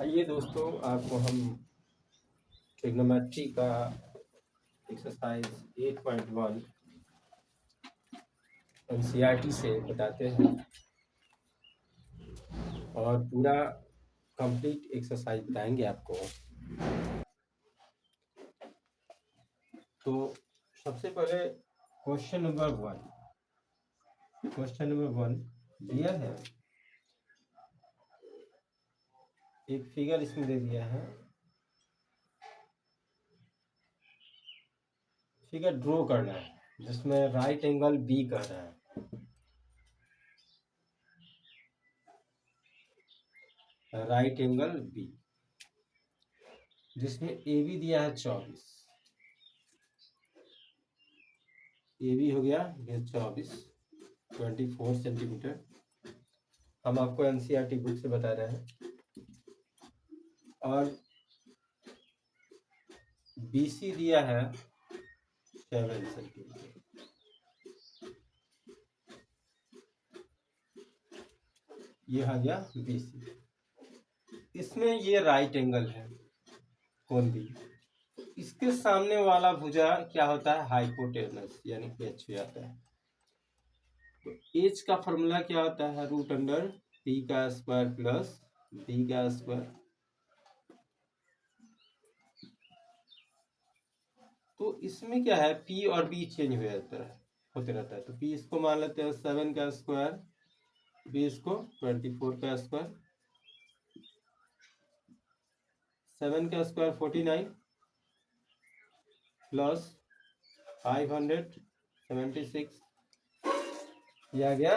आइए दोस्तों, आपको हम ट्रिग्नोमेट्री का एक्सरसाइज 8.1 एनसीईआरटी से बताते हैं और पूरा कंप्लीट एक्सरसाइज बताएंगे आपको। तो सबसे पहले क्वेश्चन नंबर वन दिया है, एक फिगर इसमें दे दिया है। फिगर ड्रॉ करना है जिसमें राइट एंगल बी कह रहा है। राइट एंगल बी जिसमें ए बी दिया है 24, ए बी हो गया ये 24 सेंटीमीटर। हम आपको एनसीईआरटी बुक से बता रहे हैं। और बीसी दिया है 7 सेंटीमीटर। ये आ गया बीसी। इसमें ये राइट एंगल है कोण बी। इसके सामने वाला भुजा क्या होता है? हाइपोटेनस यानी एच हो जाता है। तो एच का फॉर्मूला क्या होता है? रूट अंडर पी का स्क्वायर प्लस बी का स्क्वायर। तो इसमें क्या है, पी और बी चेंज हो जाता है, होते रहता है। तो पी इसको मान लेते हैं 7 का स्क्वायर, बी इसको 24 का स्क्वायर। 7 का स्क्वायर 49 प्लस 576, ये आ गया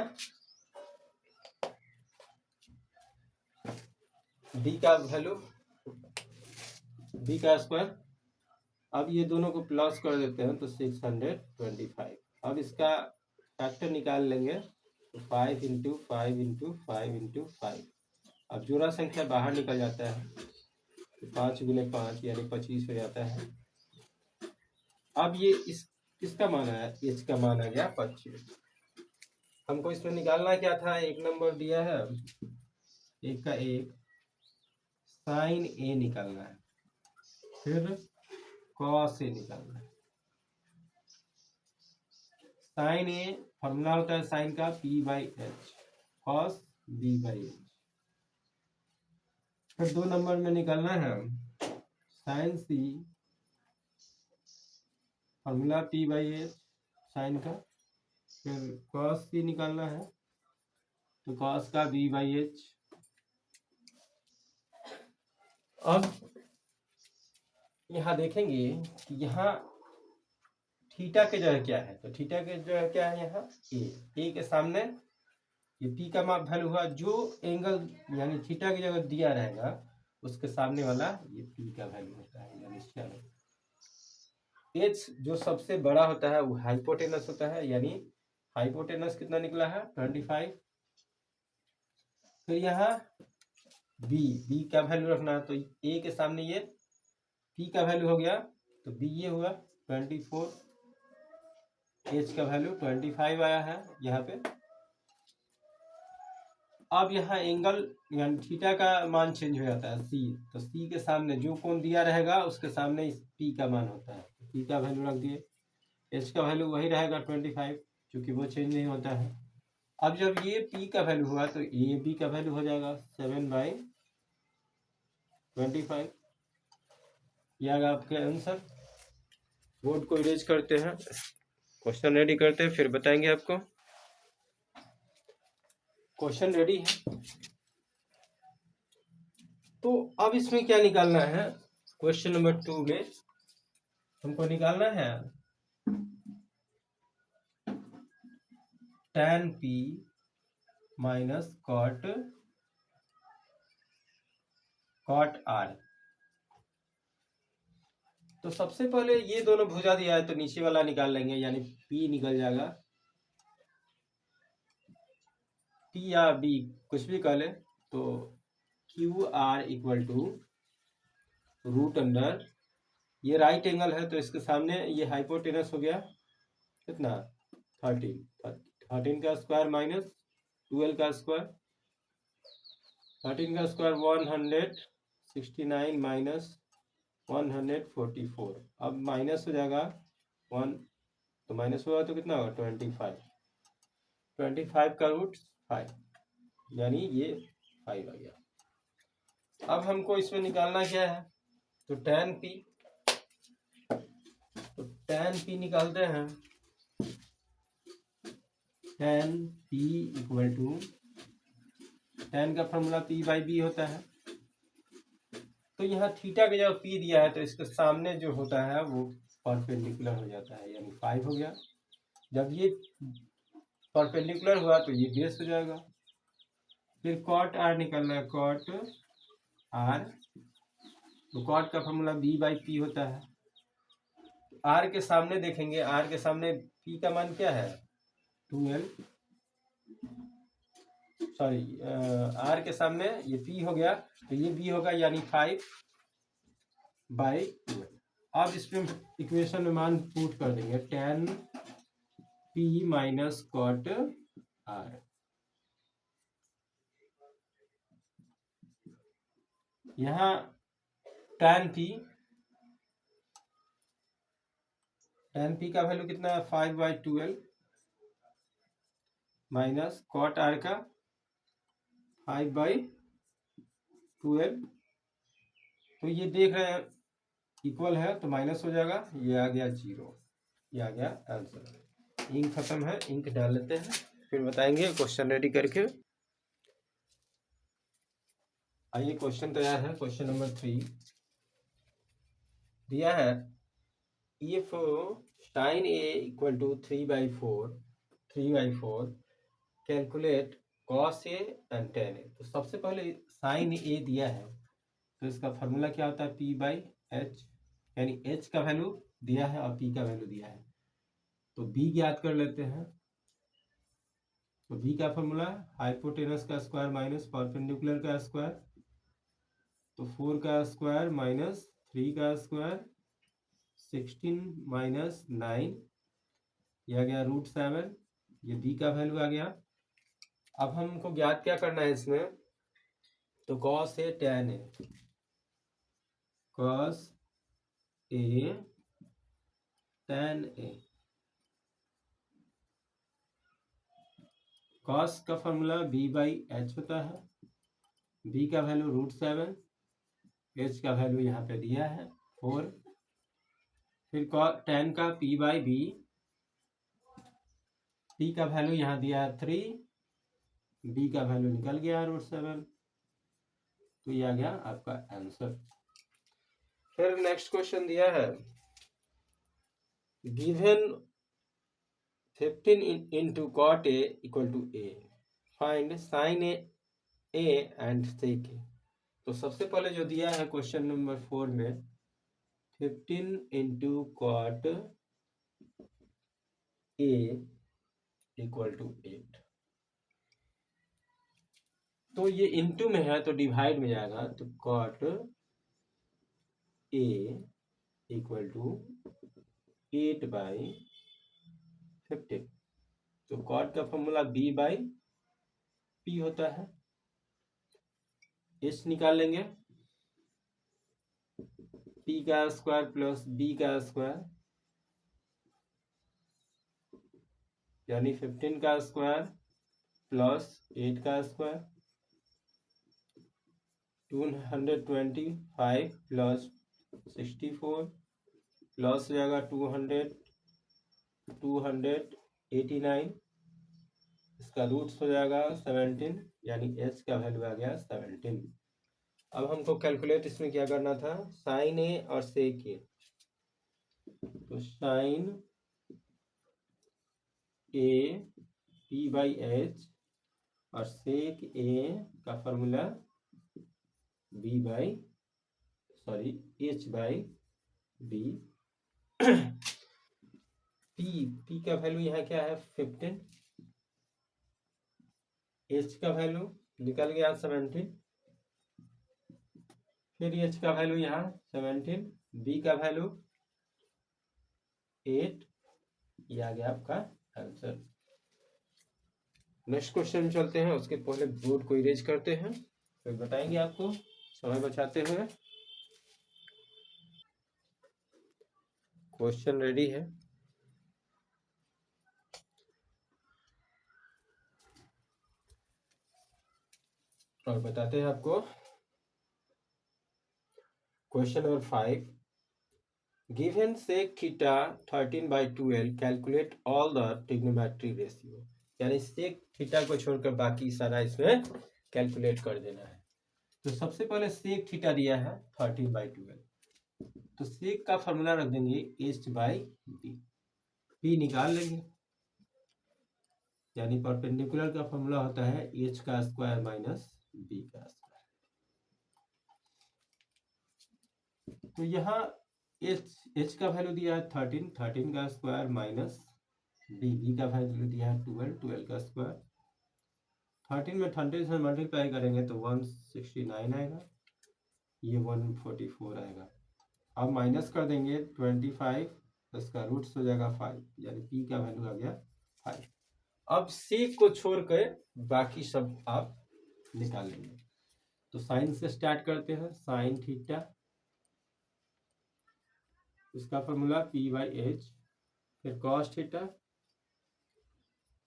बी का वैल्यू, बी का स्क्वायर। अब ये दोनों को प्लस कर देते हैं तो 625। अब इसका फैक्टर निकाल लेंगे तो 5 इंटू 5 इंटू 5 इंटू 5। अब जोड़ा संख्या बाहर निकल जाता है तो 5 गुने 5 यानी 25 हो जाता है। अब ये इसका मान आया, एच का मान आ गया 25। हमको इसमें निकालना क्या था? एक नंबर दिया है, एक का एक साइन ए निकालना है, फिर कॉस ए निकालना है। साइन ए फॉर्मूला होता है साइन का P by H, cos B by H. फिर 2 नंबर में निकालना है sine C, formula P by H sine का। फिर कॉस सी निकालना है तो कॉस का बी बाई एच। अब यहाँ देखेंगे कि यहाँ थीटा के जगह क्या है, तो थीटा के जगह क्या है? यहाँ ए के सामने ये पी का माप वैल्यू हुआ, जो एंगल यानी थीटा की जगह दिया रहेगा उसके सामने वाला ये पी का वैल्यू होता है, यानी चलो एच जो सबसे बड़ा होता है वो हाइपोटेनस होता है, यानी हाइपोटेनस कितना निकला है? 25। फिर यहाँ बी का वैल्यू रखना है, तो ए के सामने ये पी का वैल्यू हो गया तो बी ये हुआ 24। एच का वैल्यू 25 आया है यहाँ पे। अब यहाँ एंगल यानी थीटा का मान चेंज हो जाता है सी, तो सी के सामने जो कोण दिया रहेगा उसके सामने इस पी का मान होता है, पी का वैल्यू रख दिए। एच का वैल्यू वही रहेगा 25 क्योंकि वो चेंज नहीं होता है। अब जब ये पी का वैल्यू हुआ तो ए बी का वैल्यू हो जाएगा 7/25। ये आएगा आपके आंसर। बोर्ड को इरेज करते हैं, क्वेश्चन रेडी करते हैं, फिर बताएंगे आपको। क्वेश्चन रेडी है तो अब इसमें क्या निकालना है? क्वेश्चन नंबर 2 में हमको निकालना है tan p minus cot r। तो सबसे पहले ये दोनों भुजा दिया है तो नीचे वाला निकाल लेंगे, यानी p निकल जाएगा। p या b कुछ भी कह ले तो QR equal to root under, ये राइट एंगल है तो इसके सामने ये हाइपोटेनस हो गया कितना? 13 का स्क्वायर माइनस 12 का स्क्वायर। 13 का स्क्वायर 100 69 माइनस 144। अब माइनस हो जाएगा 1, तो माइनस हुआ तो कितना होगा 25। 25 का रूट 5, यानी ये 5 आ गया। अब हमको इसमें निकालना क्या है, तो tan p निकालते हैं। tan p equal to, tan का फॉर्मूला p/b होता है। तो यहाँ थीटा का जब p दिया है तो इसके सामने जो होता है वो परपेंडिकुलर हो जाता है, यानी 5 हो गया। जब ये परपेंडिकुलर हुआ तो ये बेस हो जाएगा। फिर cot r निकालना है, cot r, तो cot का फॉर्मूला b/p होता है। r के सामने देखेंगे, r के सामने p का मान क्या है 12, सॉरी r के सामने ये p हो गया तो ये b होगा, यानी 5/12। अब इसमें इक्वेशन में मान पुट कर देंगे, tan p minus cot r। यहाँ tan p का वैल्यू कितना है 5/12 माइनस cot r का 5/12। तो ये देख रहे हैं इक्वल है तो माइनस हो जाएगा, ये आ गया 0, ये आ गया आंसर। इंक खत्म है, इंक डाल लेते हैं, फिर बताएंगे क्वेश्चन रेडी करके। आइए क्वेश्चन तैयार है। क्वेश्चन नंबर 3 दिया है, if sin a equal to 3/4 calculate cos a and tan a। तो सबसे पहले sin a दिया है तो इसका फॉर्मूला क्या होता है p/h, यानी h का वैल्यू दिया है और p का वैल्यू दिया है, तो b ज्ञात कर लेते हैं। तो b का फॉर्मूला हाइपोटेनस का स्क्वायर माइनस परपेंडिकुलर का स्क्वायर, तो 4 का स्क्वायर माइनस 3 का स्क्वायर, 16 माइनस 9, यह आ गया √7, ये b का वैल्यू आ गया। अब हमको ज्ञात क्या करना है इसमें, तो cos a tan a, cos a tan a, cos का फॉर्मूला b/h होता है, b का वैल्यू √7, h का वैल्यू यहाँ पे दिया है 4, फिर tan का p/b, p का वैल्यू यहाँ दिया है 3, b का वैल्यू निकल गया √7, तो ये आ गया आपका आंसर। फिर नेक्स्ट क्वेश्चन दिया है, given 15 into cot a equal to a, find sin a and sec a। तो सबसे पहले जो दिया है क्वेश्चन नंबर 4 में 15 into cot a equal to 8, तो ये इनटू में है तो डिवाइड में जाएगा, तो cot a इक्वल टू 8/15। तो cot का फॉर्मूला b/p होता है, h निकाल लेंगे, p का स्क्वायर प्लस b का स्क्वायर, यानी 15 का स्क्वायर प्लस 8 का स्क्वायर, 225 प्लस 64 प्लस हो जाएगा 289, इसका रूट्स हो जाएगा 17, यानी h का वैल्यू आ गया 17। अब हमको कैलकुलेट इसमें क्या करना था, sin a और sec a। तो sin a p/h और sec a का फॉर्मूला h/b। p का वैल्यू यहाँ क्या है 15, h का वैल्यू निकल गया 17, फिर h का वैल्यू यहाँ 17, b का वैल्यू 8, ये आ गया आपका आंसर। नेक्स्ट क्वेश्चन में चलते हैं, उसके पहले बोर्ड को इरेज करते हैं फिर बताएंगे आपको। समय बचाते हुए क्वेश्चन रेडी है। और बताते हैं आपको question number 5। Given sec theta 13/12 calculate all the trigonometry ratio. यानी sec थीटा को छोड़कर बाकी सारा इसमें कैलकुलेट कर देना है। तो सबसे पहले sec थीटा दिया है 13/12, तो sec का फॉर्मूला रख देंगे h/b, p निकाल लेंगे। यानी परपेंडिकुलर का फॉर्मूला होता है h का स्क्वायर माइनस b का स्क्वायर। तो यहाँ h का वैल्यू दिया है 13 का स्क्वायर माइनस b का वैल्यू दिया है 12 का स्क्वायर। 13 में 30 से मल्टीप्लाई करेंगे तो 169 आएगा, ये 144 आएगा। अब माइनस कर देंगे 25, इसका रूट्स हो जाएगा 5, यानी p का वैल्यू आ गया 5। अब sec को छोड़कर बाकी सब आप निकाल लेंगे। तो साइन से स्टार्ट करते हैं। साइन थीटा, इसका फॉर्मूला p/h, फिर कॉस थीटा,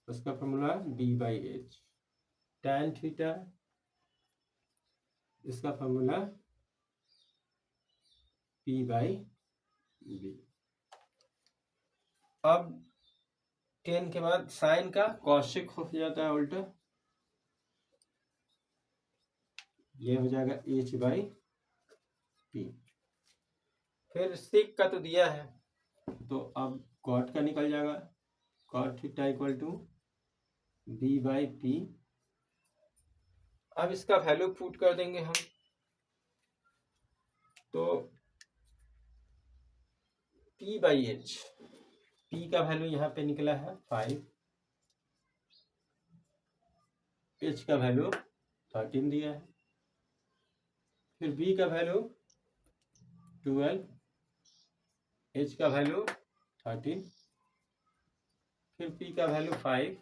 उसका फॉर्मूला b/h, टैन थीटा, इसका फॉर्मूला p/b। अब टेन के बाद साइन का कॉशिक हो जाता है उल्टा, ये हो जाएगा h/p। फिर सिक का तो दिया है, तो अब कॉट का निकल जाएगा, cot theta equal to b/p। अब इसका वैल्यू पुट कर देंगे हम, तो p/h, p का वैल्यू यहाँ पे निकला है 5, h का वैल्यू 13 दिया है, फिर b का वैल्यू 12, h का वैल्यू 13, फिर p का वैल्यू 5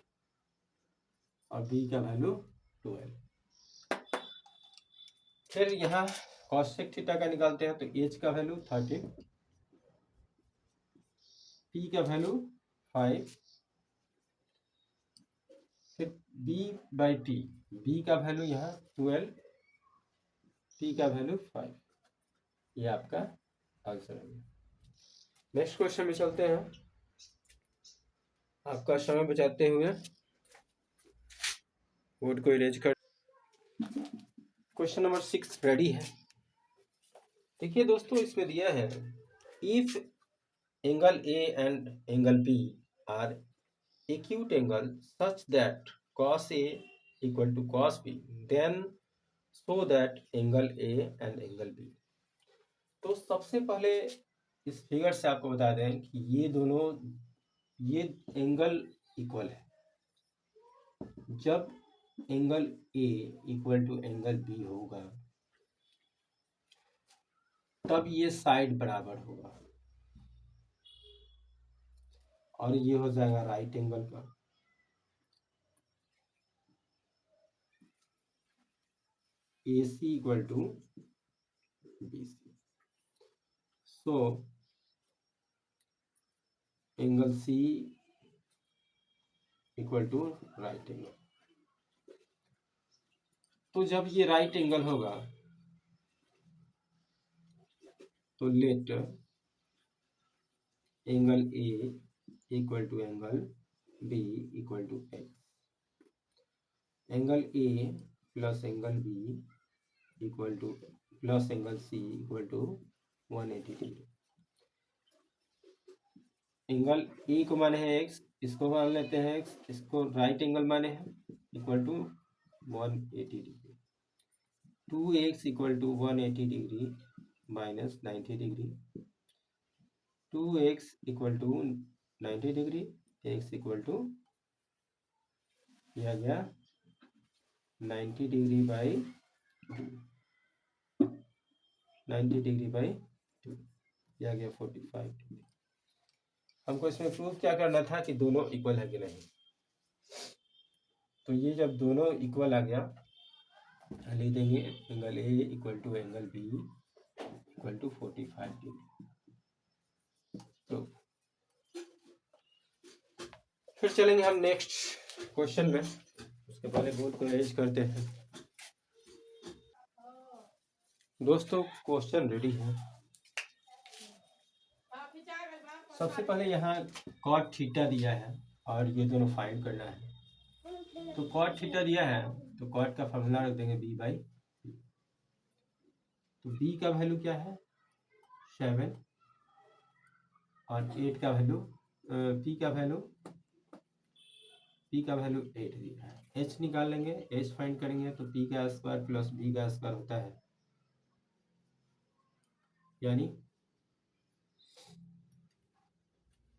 और b का वैल्यू 12। फिर यहाँ कॉसेक थीटा का निकालते हैं, तो h का वैल्यू 13, p का वैल्यू 5, फिर b/t, b का वैल्यू यहाँ 12, p का वैल्यू 5। ये आपका आंसर है। नेक्स्ट क्वेश्चन में चलते हैं, आपका समय बचाते हुए बोर्ड को इरेज कर। क्वेश्चन नंबर 6 रेडी है। देखिए दोस्तों, इसमें दिया है if angle A and angle B are acute angle such that cos A equal to cos B, then show that angle A and angle B। तो सबसे पहले इस फिगर से आपको बता दें कि ये एंगल इक्वल है। जब angle A equal to angle B होगा तब ये साइड बराबर होगा, और ये हो जाएगा राइट एंगल का। AC equal to BC, so angle C equal to right angle. तो जब ये राइट एंगल होगा तो let angle A equal to angle B equal to x, angle A plus angle B equal to plus angle C equal to 180 degree. Angle A को माने है x, इसको मान लेते हैं x, इसको राइट एंगल माने हैं equal to 180 degree. 2x equal to 180 degree minus 90 degree, 2x equal to 90 degree, x equal to किया गया 90 डिग्री बाई 2, 90 डिग्री बाई 2 किया गया 45 डिग्री। हमको इसमें प्रूव क्या करना था कि दोनों इक्वल है कि नहीं। तो ये जब दोनों इक्वल आ गया लिख देंगे angle A equal to angle B equal to 45 degree. तो फिर चलेंगे हम नेक्स्ट क्वेश्चन में, उसके पहले बोर्ड को अरेंज करते हैं। दोस्तों क्वेश्चन रेडी है। सबसे पहले यहाँ कॉट थीटा दिया है और ये दोनों फाइंड करना है। तो कॉट थीटा दिया है तो कॉट का फॉर्मूला रख देंगे बी बाई। तो बी का वैल्यू क्या है 7 और 8 का वैल्यू पी का वैल्यू 8 दिया है। एच निकाल लेंगे, एच फाइंड करेंगे तो पी का स्क्वायर प्लस बी का स्क्वायर होता है, यानी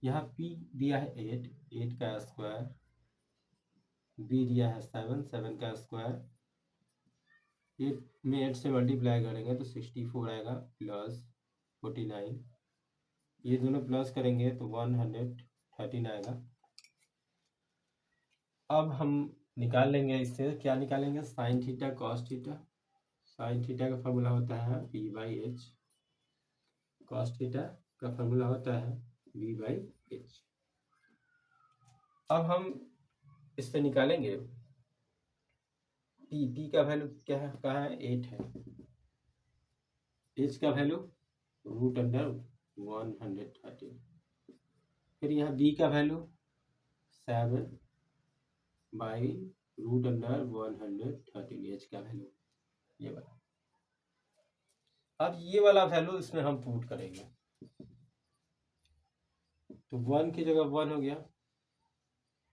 यहाँ P दिया है 8 का स्क्वायर, B दिया है 7 का स्क्वायर, 8 में 8 से मल्टीप्लाई करेंगे तो 64 आएगा प्लस 49, ये दोनों प्लस करेंगे तो 113 आएगा। अब हम निकाल लेंगे इससे, क्या निकालेंगे sine theta cos theta. Sine theta का फॉर्मूला होता है P by H, cos theta का फॉर्मूला होता है V बाई एच। अब हम इससे निकालेंगे पी का वैल्यू क्या है, कहाँ है 8 है, एच का वैल्यू √113, फिर यहाँ बी का वैल्यू 7 बाई √113, एच का वैल्यू ये वाला। अब ये वाला वैल्यू इसमें हम पुट करेंगे तो 1 की जगह 1 हो गया,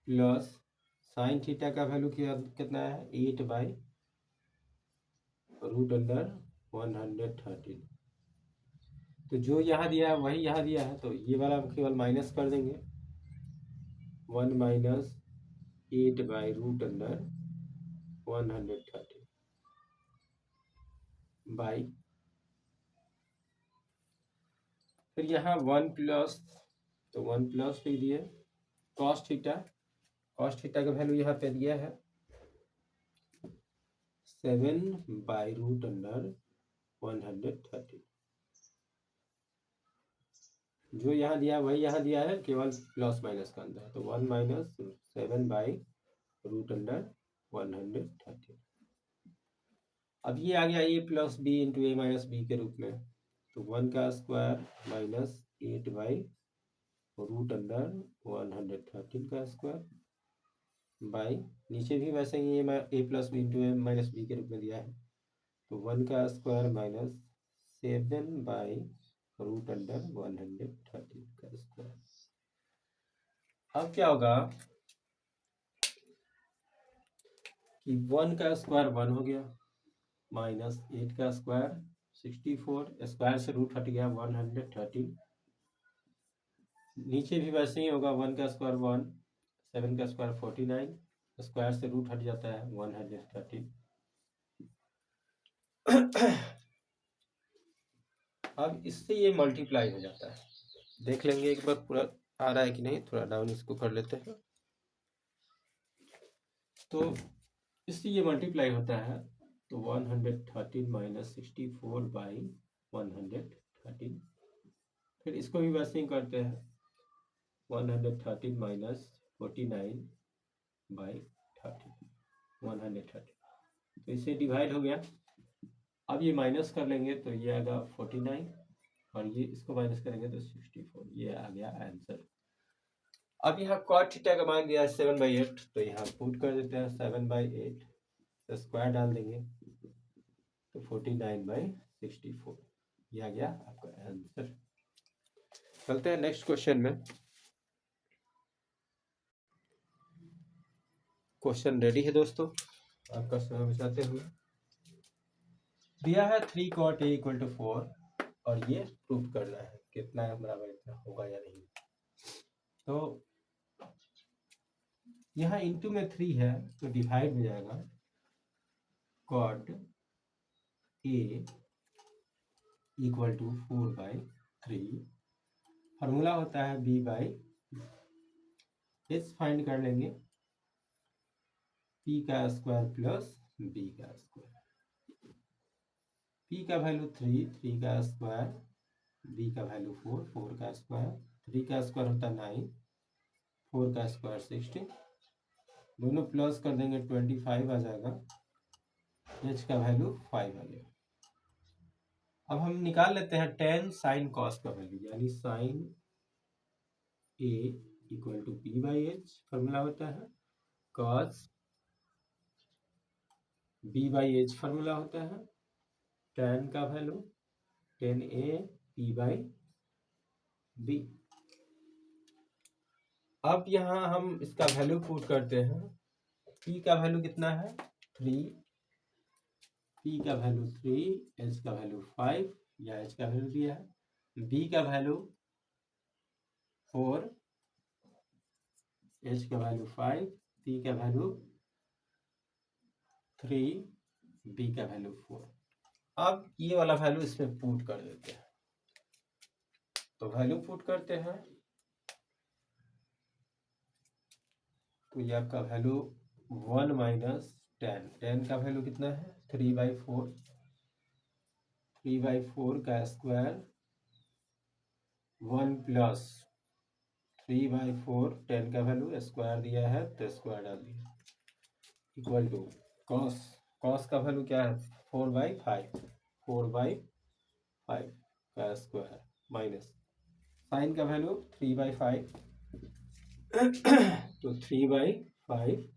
प्लस साइन थीटा का वैल्यू कितना है 8 बाई √113। तो जो यहाँ दिया है वही यहाँ दिया है, तो ये वाला केवल माइनस कर देंगे, 1 माइनस 8 बाई √113 बाई, फिर यहाँ 1 प्लस, तो 1 प्लस लिख दिए कॉस थीटा। कॉस थीटा का वैल्यू यहाँ पे दिया है 7 बाई √113, जो यहाँ दिया वही यहाँ दिया है, केवल प्लस माइनस का अंदर है, तो 1 माइनस 7 बाई √113। अब ये आ गया a plus B into A minus B के रूप में, तो 1 का स्क्वायर माइनस 8 बाई √113 का स्क्वायर बाई, नीचे भी वैसे ही ए plus B into A minus B के रूप में दिया है, तो 1 का स्क्वायर माइनस 7 बाई √113 का स्क्वायर। अब क्या होगा कि 1 का स्क्वायर 1 हो गया, माइनस 8 का स्क्वायर 64, स्क्वायर से रूट हट गया 113, नीचे भी वैसे ही होगा 1 का स्क्वायर 1, 7 का स्क्वायर 49, स्क्वायर से रूट हट जाता है 113। अब इससे ये मल्टीप्लाई हो जाता है, देख लेंगे एक बार पूरा आ रहा है कि नहीं, थोड़ा डाउन इसको कर लेते हैं। तो इससे ये मल्टीप्लाई होता है तो 113 माइनस 64 बाई 113, फिर इसको भी वैसे ही करते हैं 113 माइनस 49 बाई 113, तो इससे डिवाइड हो गया। अब ये माइनस कर लेंगे तो ये आएगा 49 और ये इसको माइनस करेंगे तो 64, ये आ गया आंसर। अब यहाँ cot थीटा का मान दिया है 7/8, तो यहाँ पुट कर देते हैं 7/8, तो स्क्वायर डाल देंगे तो 49/64, ये आ गया आपका आंसर। चलते हैं नेक्स्ट क्वेश्चन में। क्वेश्चन रेडी है दोस्तों, आपका समय बचाते हुए। दिया है 3 cot A = 4 और ये प्रूफ करना है कितना बराबर इतना होगा या नहीं। तो यहाँ इंटू में 3 है तो डिवाइड हो जाएगा cot A = 4/3, फार्मूला होता है B/H, फाइंड कर लेंगे P का स्क्वायर प्लस B का स्क्वायर। p का वैल्यू 3, 3 का स्क्वायर, b का वैल्यू 4, 4 का स्क्वायर, 3 का स्क्वायर होता है 9, 4 का स्क्वायर 16, दोनों प्लस कर देंगे 25 आ जाएगा, h का वैल्यू 5 आ गया। अब हम निकाल लेते हैं tan sin cos का वैल्यू, यानी sin a equal to p by H formula होता है, cos b by H formula होता है, tan का value tan a p by b। अब यहाँ हम इसका वैल्यू पुट करते हैं, p का वैल्यू कितना है 3, p का वैल्यू 3, h का वैल्यू 5 या h का वैल्यू दिया है, b का वैल्यू 4, h का वैल्यू 5, p का वैल्यू 3, b का वैल्यू 4। अब ये वाला वैल्यू इसमें पुट कर देते हैं, तो वैल्यू पुट करते हैं तो ये आपका वैल्यू 1 माइनस 10, 10 का वैल्यू कितना है 3/4, 3/4 का स्क्वायर 1 प्लस 3/4, 10 का वैल्यू स्क्वायर दिया है तो स्क्वायर डाल दिया, इक्वल टू कॉस, कॉस का वैल्यू क्या है 4/5, 4/5 का स्क्वायर माइनस साइन का वैल्यू 3/5 तो 3/5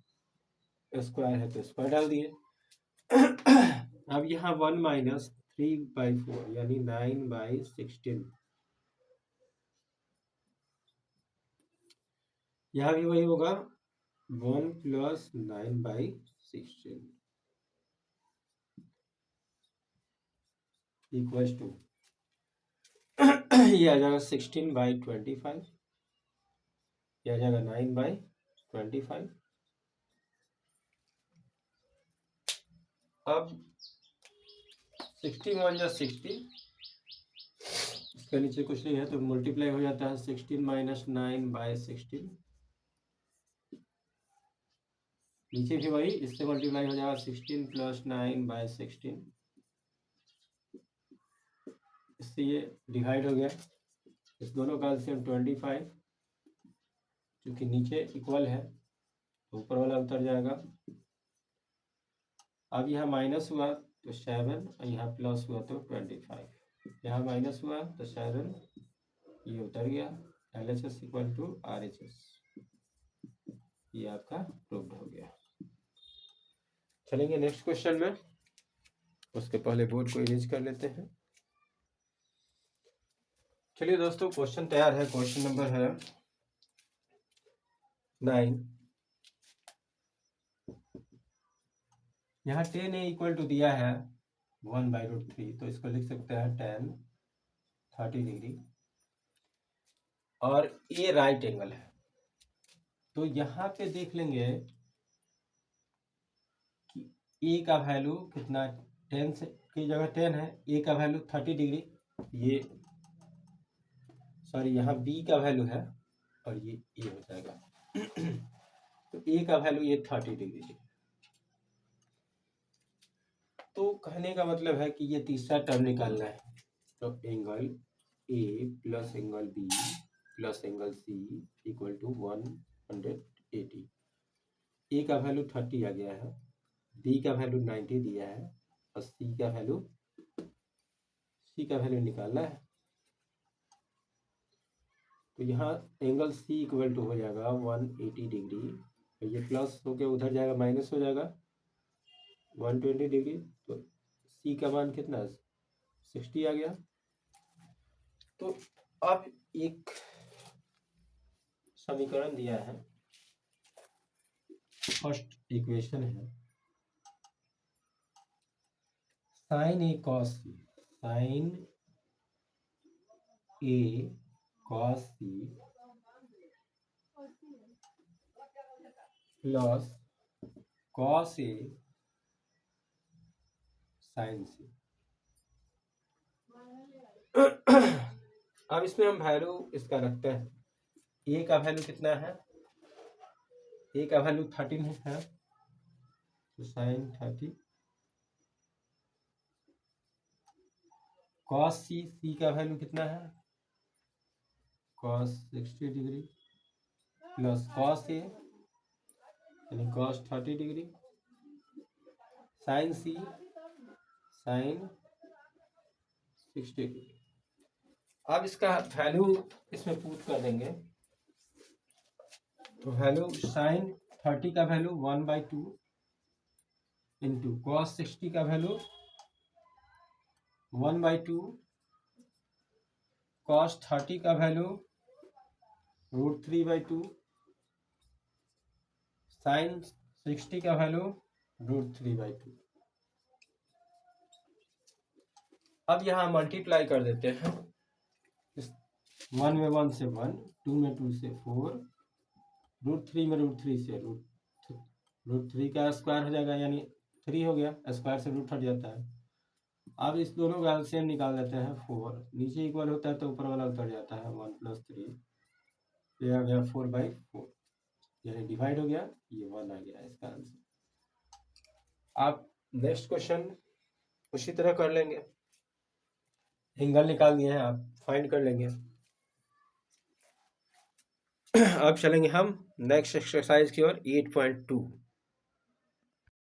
स्क्वायर है तो स्क्वायर डाल दिए। अब यहाँ 1 माइनस 3/4 यानी 9/16, यहाँ भी वही होगा 1 प्लस 9/16 इक्वल्स टू ये आ जाएगा 16/25, ये आ जाएगा 9/25। अब 16 1 60, इसके नीचे कुछ नहीं है तो मल्टीप्लाई हो जाता है 16 माइनस 9/16, नीचे भी वही, इससे मल्टीप्लाई हो जाएगा 16 प्लस 9/16, इससे ये डिवाइड हो गया, इस दोनों का एलसीएम 25, क्योंकि नीचे इक्वल है तो ऊपर वाला उतर जाएगा। अब यहाँ माइनस हुआ तो 7 और यहाँ प्लस हुआ तो 25, यहाँ माइनस हुआ तो 7 ये उतर गया, LHS इक्वल टू RHS, ये आपका प्रूव्ड हो गया। चलेंगे नेक्स्ट क्वेश्चन में, उसके पहले बोर्ड को इरेज कर लेते हैं। चलिए दोस्तों क्वेश्चन तैयार है, क्वेश्चन नंबर है 9। यहाँ tan a इक्वल टू दिया है 1/√3, तो इसको लिख सकते हैं tan 30 डिग्री, और a राइट एंगल है, तो यहाँ पे देख लेंगे कि a का वैल्यू कितना, 10 से की जगह 10 है, a का वैल्यू 30 डिग्री, ये सॉरी यहाँ b का वैल्यू है और ये a हो जाएगा तो a का वैल्यू ये 30 डिग्री है। तो कहने का मतलब है कि ये तीसरा टर्म निकालना है, तो angle a plus angle b plus angle c equal to 180, a का वैल्यू 30 आ गया है, b का वैल्यू 90 दिया है और c का वैल्यू निकालना है। तो यहाँ एंगल c इक्वल टू हो जाएगा 180 डिग्री, तो ये प्लस होकर उधर जाएगा माइनस हो जाएगा 120 डिग्री, तो c का मान कितना है 60 आ गया। तो अब एक समीकरण दिया है, फर्स्ट इक्वेशन है sin a cos c, sin a cos c plus cos a sin c। अब इसमें हम वैल्यू इसका रखते हैं, a का वैल्यू कितना है, a का वैल्यू 13 है, तो sin 30 कॉस सी का वैल्यू कितना है, cos 60 degree plus cos A यानी कॉस 30 डिग्री, साइन सी साइन 60 डिग्री। अब इसका वैल्यू इसमें पुट कर देंगे, तो वैल्यू साइन 30 का वैल्यू 1/2 इंटू कॉस 60 का वैल्यू 1/2, कॉस 30 का वैल्यू √3/2, साइन 60 का वैल्यू √3/2। अब यहाँ मल्टीप्लाई कर देते हैं, 1 में 1 से 1, 2 में 2 से 4, √3 में √3 से √3 का स्क्वायर हो जाएगा, यानी 3 हो गया, स्क्वायर से रूट हट जाता है। अब इस दोनों का एलसीएम निकाल देते हैं, 4 नीचे इक्वल होता है तो ऊपर वाला उतर जाता है, 1 + 3, ये आ गया 4/4, यानी डिवाइड हो गया, ये 1 आ गया इसका आंसर। आप नेक्स्ट क्वेश्चन उसी तरह कर लेंगे, एंगल निकाल दिए हैं आप, फाइंड कर लेंगे। अब चलेंगे हम नेक्स्ट एक्सरसाइज की ओर 8.2।